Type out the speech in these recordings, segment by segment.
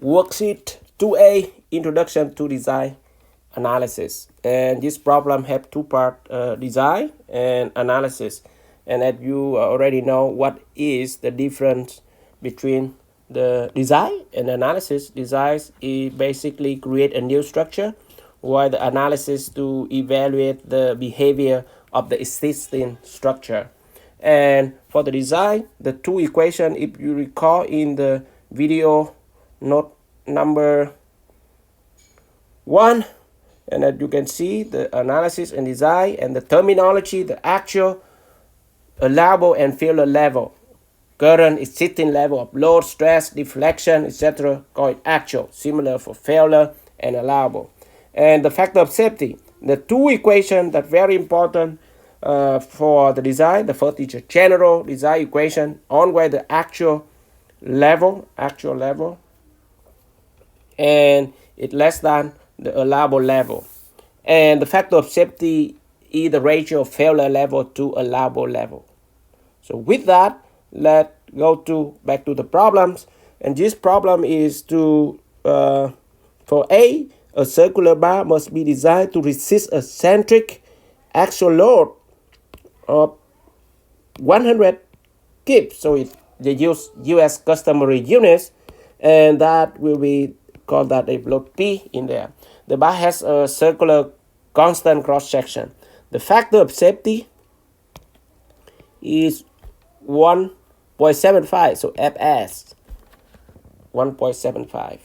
Worksheet 2A, Introduction to Design Analysis. And this problem have two parts, design and analysis. And as you already know, what is the difference between the design and analysis? Design is basically create a new structure, while the analysis to evaluate the behavior of the existing structure. And for the design, the two equations, if you recall in the video note number 1, and as you can see, the analysis and design and the terminology, the actual, allowable and failure level, current existing level of load, stress, deflection, etc. call it actual, similar for failure and allowable. And the factor of safety, the two equations that very important for the design. The first is a general design equation on where the actual level, and it's less than the allowable level. And the factor of safety is the ratio of failure level to allowable level. So with that, let's go back to the problems. And this problem is to for A, circular bar must be designed to resist a centric axial load of 100 kips. So they use US customary units, and that will be called that a load P in there. The bar has a circular constant cross section. The factor of safety is 1.75, so FS 1.75.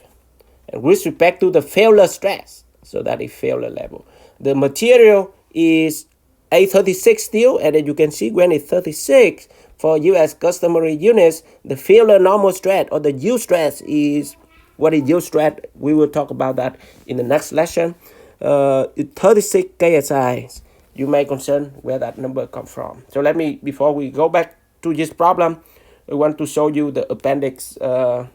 And with respect to the failure stress, so that is failure level, the material is A36 steel, and as you can see, when it's 36 for US customary units, the failure normal stress or the U stress is what is U stress. We will talk about that in the next lesson. It's 36 KSI. You may concern where that number come from. So let me, before we go back to this problem, I want to show you the appendix in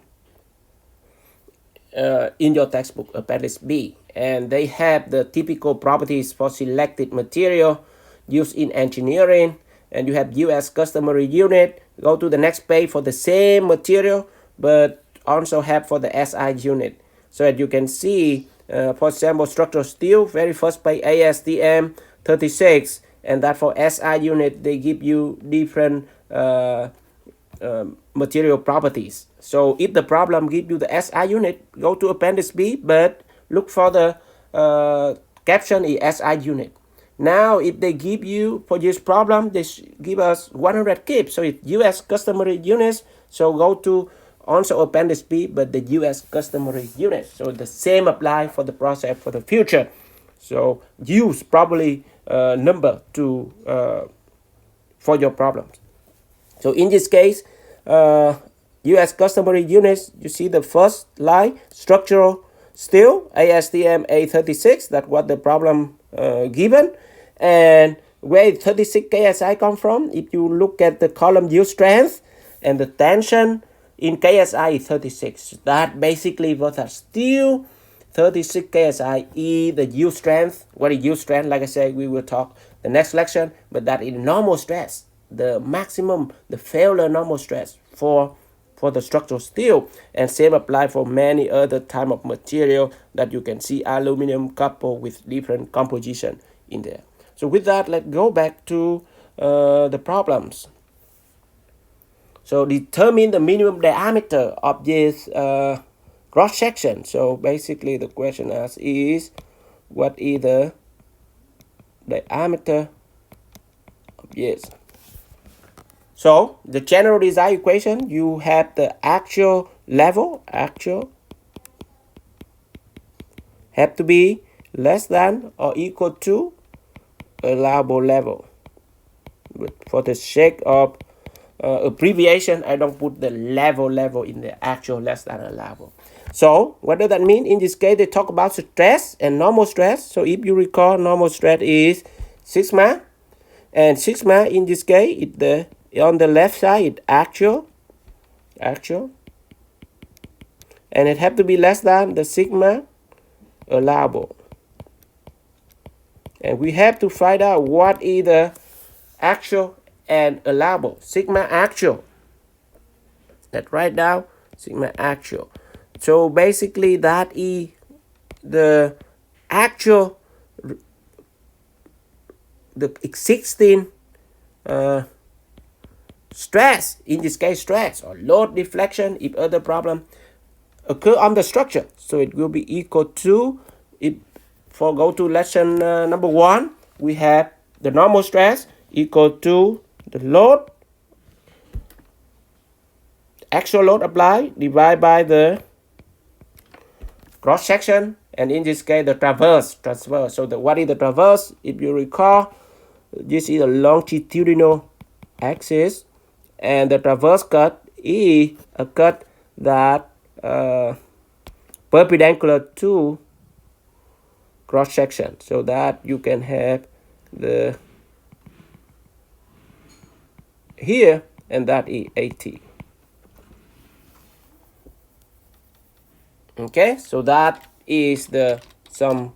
your textbook, appendix B, and they have the typical properties for selected material used in engineering. And you have US customary unit. Go to the next page for the same material, but also have for the SI unit. So as you can see, for example, structural steel, very first page, ASTM 36, and that for SI unit, they give you different material properties. So if the problem gives you the SI unit, go to appendix B, but look for the caption is SI unit. Now, if they give you, for this problem, they give us 100 kips, so it's US customary units, so go to also appendix B, but the US customary units. So the same apply for the process for the future. So use probably number to for your problems. So in this case, US customary units, you see the first line, structural steel, ASTM A36, that's what the problem given. And where 36 KSI come from, if you look at the column yield strength and the tension in KSI is 36. That basically what are steel 36 KSI is the yield strength. What is yield strength? Like I said, we will talk the next lecture, but that is normal stress, the maximum, the failure normal stress for the structural steel. And same apply for many other type of material that you can see aluminum coupled with different composition in there. So with that, let's go back to the problems. So determine the minimum diameter of this cross section. So basically the question asks is, what is the diameter of this? So the general design equation, you have the actual level, have to be less than or equal to allowable level. But for the sake of abbreviation, I don't put the level in the actual less than allowable. So what does that mean? In this case, they talk about stress and normal stress. So if you recall, normal stress is sigma, and sigma in this case, it the on the left side, it's actual, and it have to be less than the sigma allowable. And we have to find out what is the actual and allowable. Sigma actual. Let's write down sigma actual. So basically that is the actual, the existing stress, in this case stress or load deflection if other problem occur on the structure. So it will be equal to, it for go to lesson number 1, we have the normal stress equal to the load, actual load applied divided by the cross section, and in this case the transverse. So what is the transverse? If you recall, this is a longitudinal axis, and the transverse cut is a cut that perpendicular to cross section, so that you can have the here, and that is AT. Okay, so that is the some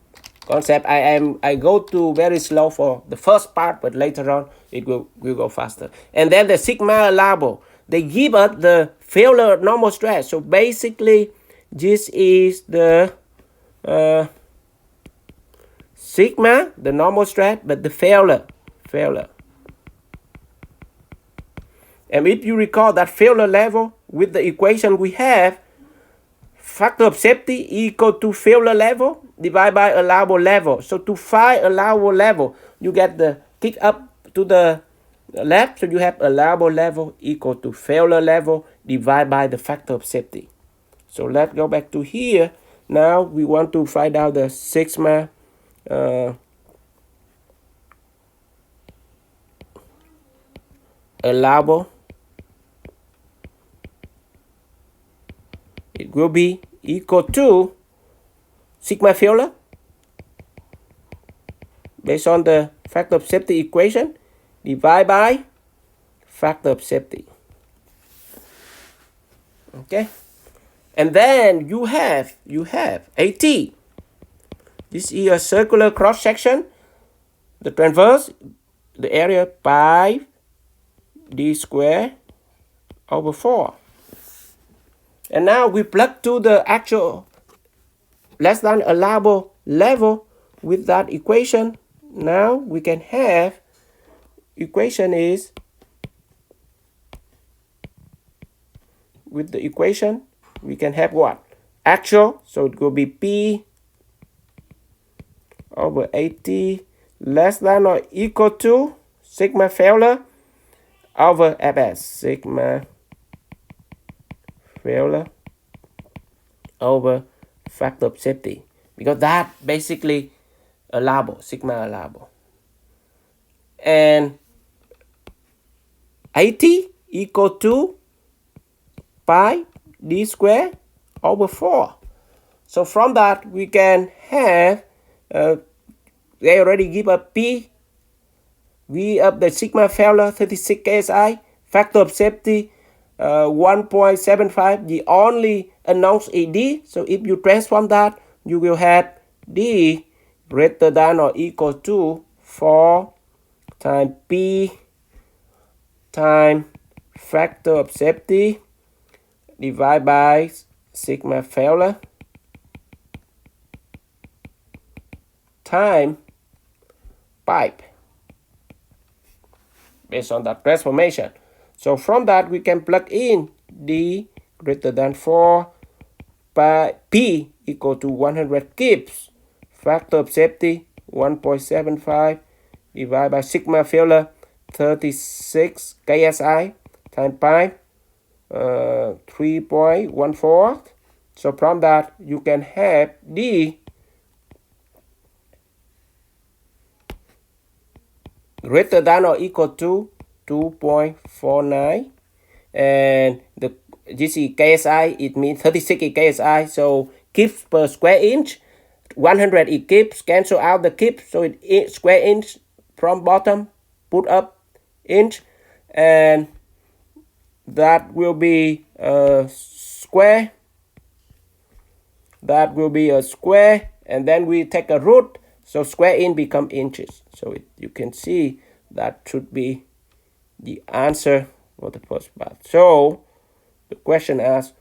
concept. I go to very slow for the first part, but later on it will go faster. And then the sigma allowable, they give us the failure normal stress. So basically this is the sigma, the normal stress, but the failure. And if you recall that failure level with the equation we have, factor of safety equal to failure level divided by allowable level. So to find allowable level, you get the kick up to the left, so you have allowable level equal to failure level divided by the factor of safety. So let's go back to here. Now we want to find out the sigma allowable. It will be equal to sigma failure based on the factor of safety equation divided by factor of safety. Okay, and then you have AT. This is a circular cross section. The transverse, the area pi d square over 4. And now we plug to the actual less than allowable level with that equation. Now we can have, equation is, with the equation we can have what? Actual, so it will be P over AT less than or equal to sigma failure over Fs, sigma failure over factor of safety, because that basically allowable, sigma allowable. And AT equal to pi d square over 4. So from that we can have, they already give a P, V of the sigma failure 36 KSI, factor of safety 1.75. The only unknown is D. So if you transform that, you will have D greater than or equal to 4 times P times factor of safety divided by sigma failure time pipe, based on that transformation. So from that we can plug in D greater than 4 by P equal to 100 kips, factor of safety 1.75 divided by sigma failure 36 KSI times pi 3.14. So from that you can have D greater than or equal to 2.49, and the GC KSI, it means 36 is KSI, so kips per square inch, 100 is kips, cancel out the kips, so it is square inch from bottom, put up inch, and that will be a square, and then we take a root, so square inch become inches. So you can see that should be the answer for the first part. So the question asks,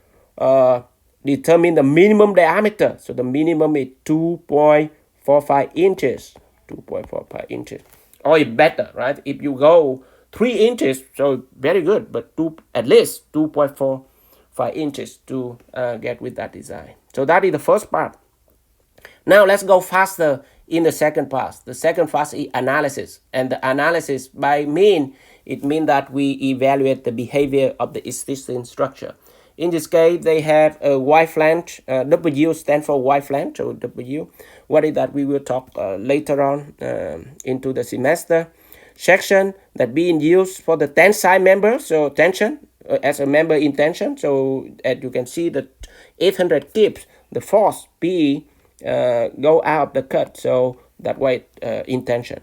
determine the minimum diameter. So the minimum is 2.45 inches. 2.45 inches. Or it's better, right? If you go 3 inches, so very good, but at least 2.45 inches to get with that design. So that is the first part. Now let's go faster in the second part. The second part is analysis. And the analysis it means that we evaluate the behavior of the existing structure. In this case, they have a Y flange. W stands for Y flange, so W. What is that? We will talk later on into the semester. Section that being used for the tensile member, so tension, as a member in tension. So as you can see, the 800 kips, the force P go out the cut, so that way in tension.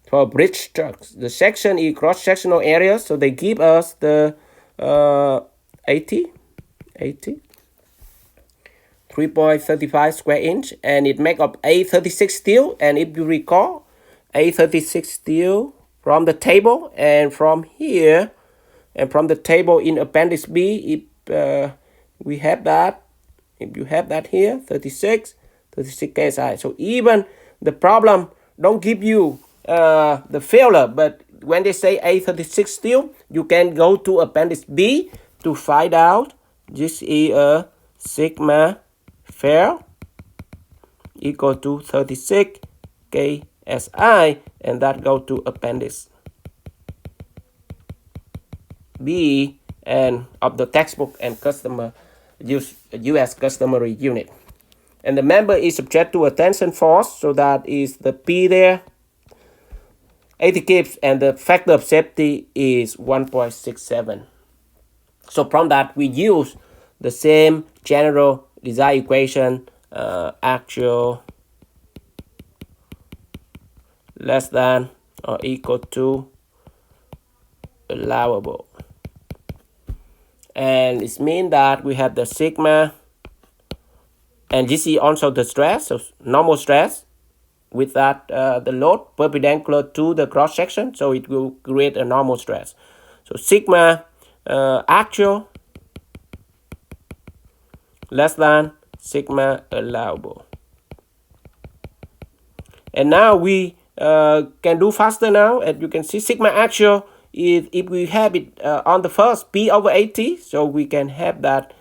For bridge structures, the section is cross-sectional area, so they give us the 3.35 square inch, and it make up A36 steel. And if you recall, A36 steel from the table, and from here, and from the table in appendix B, if we have that, if you have that here, 36 KSI. So even the problem don't give you the failure, but when they say A36 steel, you can go to appendix B to find out this is a sigma fail equal to 36 KSI, and that go to appendix B and of the textbook and customer US customary unit. And the member is subject to a tension force, so that is the P there, 80 kips, and the factor of safety is 1.67. So from that, we use the same general design equation, actual less than or equal to allowable. And it means that we have the sigma, and this is also the stress, so normal stress with that the load perpendicular to the cross section, so it will create a normal stress. So sigma actual less than sigma allowable. And now we can do faster now. As you can see, sigma actual is, if we have it on the first, P over AT, so we can have that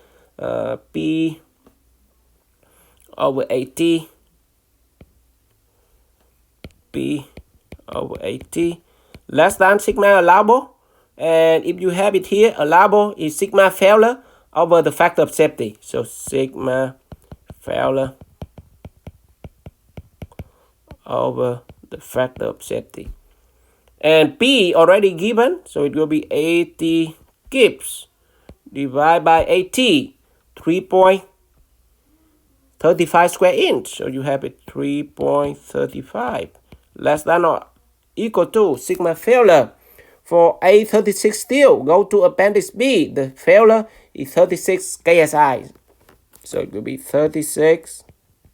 P over AT, P over AT less than sigma allowable. And if you have it here, allowable is sigma failure over the factor of safety. So sigma failure over the factor of safety. And P already given, so it will be 80 kips divided by AT, 3.35 square inch. So you have it 3.35 less than or equal to sigma failure. For A36 steel, go to appendix B. The failure is 36 KSI. So it will be 36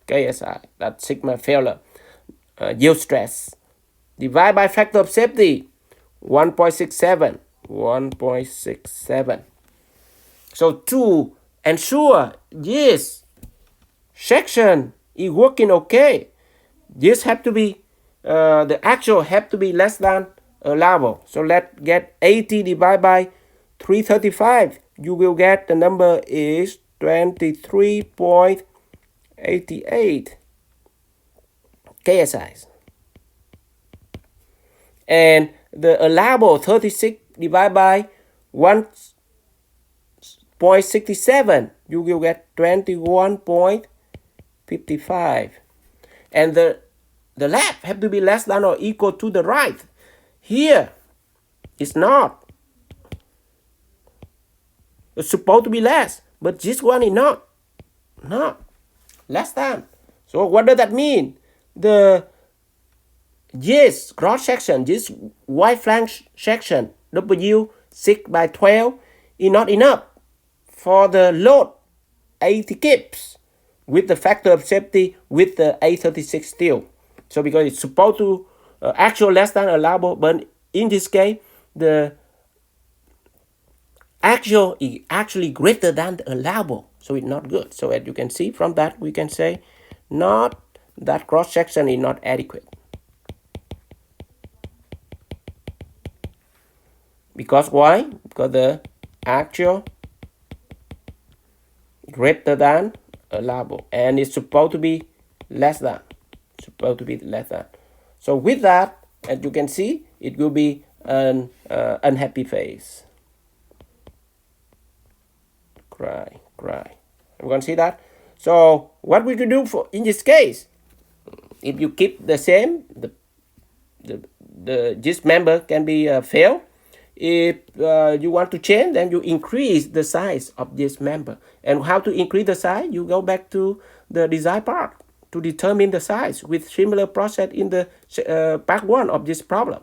KSI. That's sigma failure. Yield stress. Divide by factor of safety, 1.67. 1.67. So to ensure this section is working okay, this have to be, the actual have to be less than allowable. So let's get 80 divided by 335. You will get the number is 23.88 KSI. And the allowable 36 divided by 1.67, you will get 21.55. And the left have to be less than or equal to the right. Here, it's not. It's supposed to be less, but this one is not. Not. Less than. So what does that mean? This cross section, this Y flange section, W 6 by 12 is not enough for the load 80 kips with the factor of safety with the A36 steel. So because it's supposed to actual less than allowable, but in this case, the actual is actually greater than the allowable, so it's not good. So as you can see from that, we can say not that cross section is not adequate. Because why? Because the actual greater than allowable, and it's supposed to be less than. Supposed to be less than. So with that, as you can see, it will be an unhappy face. Cry, cry. You can see that. So what would you do for in this case? If you keep the same, this member can be failed. If you want to change, then you increase the size of this member. And how to increase the size? You go back to the design part to determine the size with similar process in the part 1 of this problem.